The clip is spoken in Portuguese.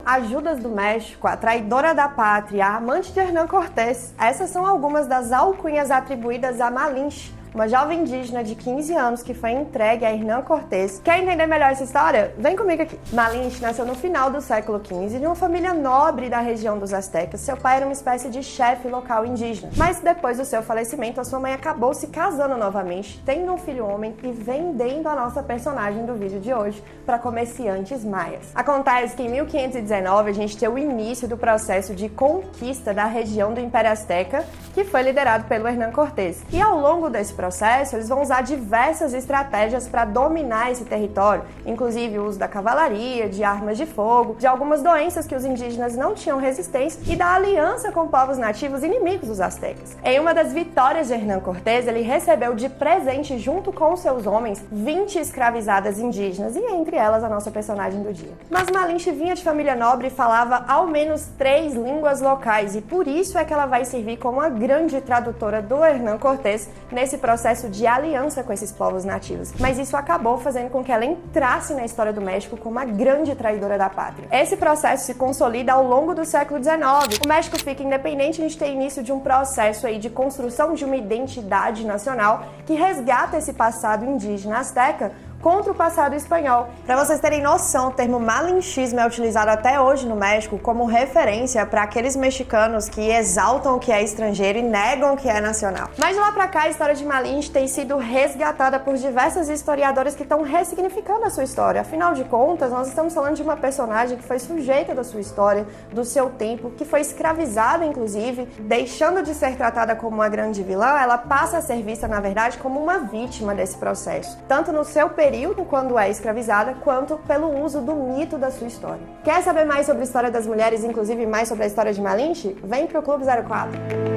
a Judas do México, a traidora da pátria, a amante de Hernán Cortés. Essas são algumas das alcunhas atribuídas a Malinche, uma jovem indígena de 15 anos que foi entregue a Hernán Cortés. Quer entender melhor essa história? Vem comigo aqui. Malinche nasceu no final do século XV de uma família nobre da região dos Aztecas. Seu pai era uma espécie de chefe local indígena. Mas depois do seu falecimento, a sua mãe acabou se casando novamente, tendo um filho homem e vendendo a nossa personagem do vídeo de hoje para comerciantes maias. Acontece que em 1519 a gente tem o início do processo de conquista da região do Império Azteca, que foi liderado pelo Hernán Cortés. E ao longo desse processo, eles vão usar diversas estratégias para dominar esse território, inclusive o uso da cavalaria, de armas de fogo, de algumas doenças que os indígenas não tinham resistência e da aliança com povos nativos inimigos dos astecas. Em uma das vitórias de Hernán Cortés, ele recebeu de presente, junto com seus homens, 20 escravizadas indígenas, e entre elas a nossa personagem do dia. Mas Malinche vinha de família nobre e falava ao menos 3 línguas locais, e por isso é que ela vai servir como a grande tradutora do Hernán Cortés nesse processo de aliança com esses povos nativos. Mas isso acabou fazendo com que ela entrasse na história do México como a grande traidora da pátria. Esse processo se consolida ao longo do século XIX. O México fica independente, a gente tem início de um processo aí de construção de uma identidade nacional que resgata esse passado indígena azteca contra o passado espanhol. Para vocês terem noção, o termo malinchismo é utilizado até hoje no México como referência para aqueles mexicanos que exaltam o que é estrangeiro e negam o que é nacional. Mas de lá para cá, a história de Malinche tem sido resgatada por diversas historiadoras que estão ressignificando a sua história. Afinal de contas, nós estamos falando de uma personagem que foi sujeita da sua história, do seu tempo, que foi escravizada, inclusive, deixando de ser tratada como uma grande vilã, ela passa a ser vista, na verdade, como uma vítima desse processo, tanto no seu período, quando é escravizada, quanto pelo uso do mito da sua história. Quer saber mais sobre a história das mulheres, inclusive mais sobre a história de Malinche? Vem pro Clube 04!